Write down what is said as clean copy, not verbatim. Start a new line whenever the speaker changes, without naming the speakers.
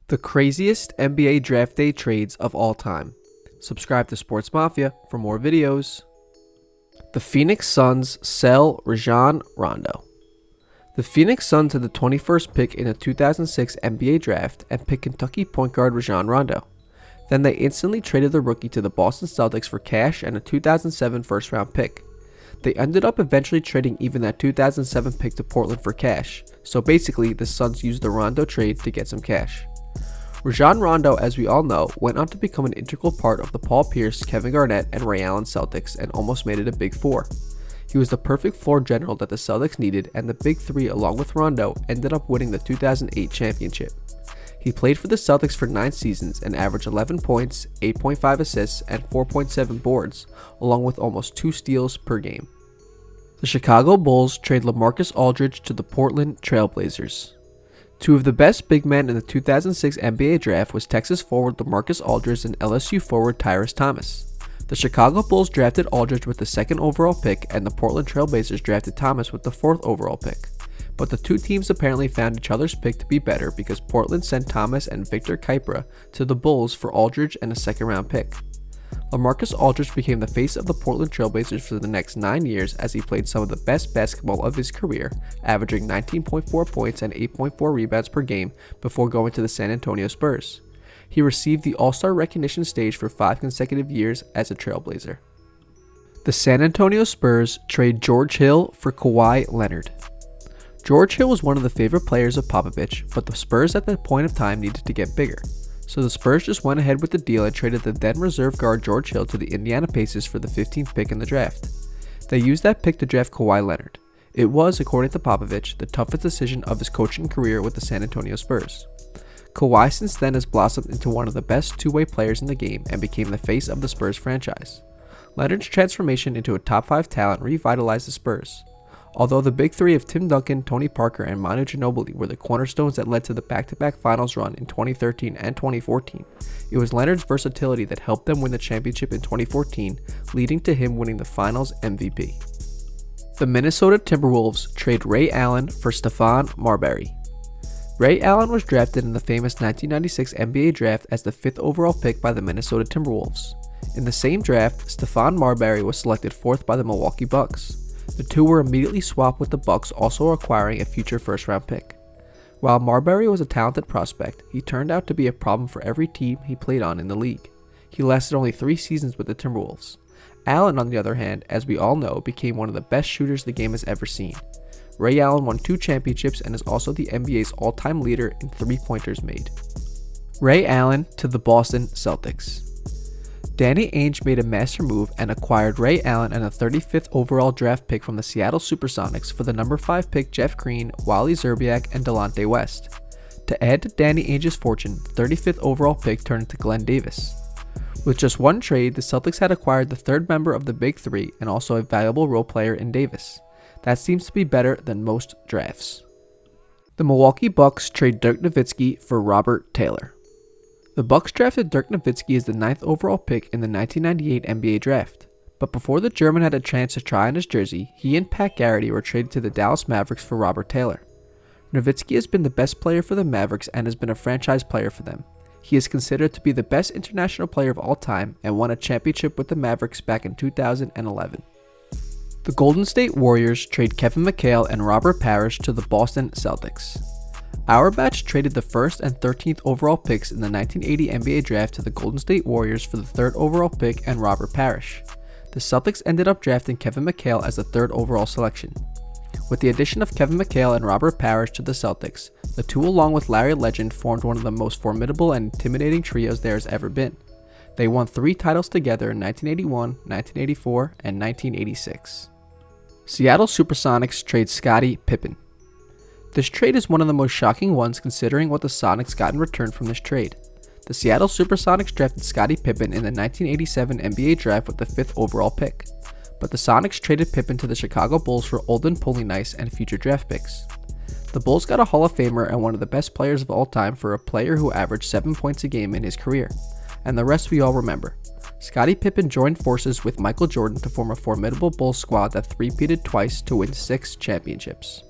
The craziest NBA draft day trades of all time. Subscribe to Sportsmafia for more videos. The Phoenix Suns sell Rajon Rondo. The Phoenix Suns had the 21st pick in the 2006 NBA draft and picked Kentucky point guard Rajon Rondo. Then they instantly traded the rookie to the Boston Celtics for cash and a 2007 first-round pick. They ended up eventually trading even that 2007 pick to Portland for cash, so basically the Suns used the Rondo trade to get some cash. Rajon Rondo, as we all know, went on to become an integral part of the Paul Pierce, Kevin Garnett, and Ray Allen Celtics and almost made it a Big Four. He was the perfect floor general that the Celtics needed, and the Big Three along with Rondo ended up winning the 2008 championship. He played for the Celtics for 9 seasons and averaged 11 points, 8.5 assists, and 4.7 boards, along with almost 2 steals per game. The Chicago Bulls trade LaMarcus Aldridge to the Portland Trail Blazers. Two of the best big men in the 2006 NBA draft was Texas forward LaMarcus Aldridge and LSU forward Tyrese Thomas. The Chicago Bulls drafted Aldridge with the 2nd overall pick, and the Portland Trail Blazers drafted Thomas with the 4th overall pick. But the two teams apparently found each other's pick to be better because Portland sent Thomas and Victor Kypra to the Bulls for Aldridge and a 2nd-round pick. LaMarcus Aldridge became the face of the Portland Trail Blazers for the next 9 years as he played some of the best basketball of his career, averaging 19.4 points and 8.4 rebounds per game before going to the San Antonio Spurs. He received the All-Star recognition stage for 5 consecutive years as a Trailblazer. The San Antonio Spurs trade George Hill for Kawhi Leonard. George Hill was one of the favorite players of Popovich, but the Spurs at that point of time needed to get bigger. So the Spurs just went ahead with the deal and traded the then reserve guard George Hill to the Indiana Pacers for the 15th pick in the draft. They used that pick to draft Kawhi Leonard. It was, according to Popovich, the toughest decision of his coaching career with the San Antonio Spurs. Kawhi since then has blossomed into one of the best two-way players in the game and became the face of the Spurs franchise. Leonard's transformation into a top 5 talent revitalized the Spurs. Although the big three of Tim Duncan, Tony Parker, and Manu Ginobili were the cornerstones that led to the back-to-back finals run in 2013 and 2014, it was Leonard's versatility that helped them win the championship in 2014, leading to him winning the finals MVP. The Minnesota Timberwolves trade Ray Allen for Stephon Marbury. Ray Allen was drafted in the famous 1996 NBA draft as the 5th overall pick by the Minnesota Timberwolves. In the same draft, Stephon Marbury was selected 4th by the Milwaukee Bucks. The two were immediately swapped with the Bucks also acquiring a future first-round pick. While Marbury was a talented prospect, he turned out to be a problem for every team he played on in the league. He lasted only 3 seasons with the Timberwolves. Allen, on the other hand, as we all know, became one of the best shooters the game has ever seen. Ray Allen won 2 championships and is also the NBA's all-time leader in 3-pointers made. Ray Allen to the Boston Celtics. Danny Ainge made a master move and acquired Ray Allen and a 35th overall draft pick from the Seattle Supersonics for the number 5 pick Jeff Green, Wally Szczerbiak, and Delonte West. To add to Danny Ainge's fortune, the 35th overall pick turned into Glen Davis. With just one trade, the Celtics had acquired the 3rd member of the Big Three and also a valuable role player in Davis. That seems to be better than most drafts. The Milwaukee Bucks trade Dirk Nowitzki for Robert Taylor. The Bucks drafted Dirk Nowitzki as the 9th overall pick in the 1998 NBA draft. But before the German had a chance to try on his jersey, he and Pat Garrity were traded to the Dallas Mavericks for Robert Taylor. Nowitzki has been the best player for the Mavericks and has been a franchise player for them. He is considered to be the best international player of all time and won a championship with the Mavericks back in 2011. The Golden State Warriors trade Kevin McHale and Robert Parrish to the Boston Celtics. Auerbach traded the 1st and 13th overall picks in the 1980 NBA draft to the Golden State Warriors for the 3rd overall pick and Robert Parrish. The Celtics ended up drafting Kevin McHale as the 3rd overall selection. With the addition of Kevin McHale and Robert Parrish to the Celtics, the two along with Larry Legend formed one of the most formidable and intimidating trios there has ever been. They won 3 titles together in 1981, 1984, and 1986. Seattle Supersonics trade Scottie Pippen. This trade is one of the most shocking ones considering what the Sonics got in return from this trade. The Seattle Supersonics drafted Scottie Pippen in the 1987 NBA draft with the 5th overall pick, but the Sonics traded Pippen to the Chicago Bulls for Olden Polynice and future draft picks. The Bulls got a Hall of Famer and one of the best players of all time for a player who averaged 7 points a game in his career, and the rest we all remember. Scottie Pippen joined forces with Michael Jordan to form a formidable Bulls squad that three-peated twice to win 6 championships.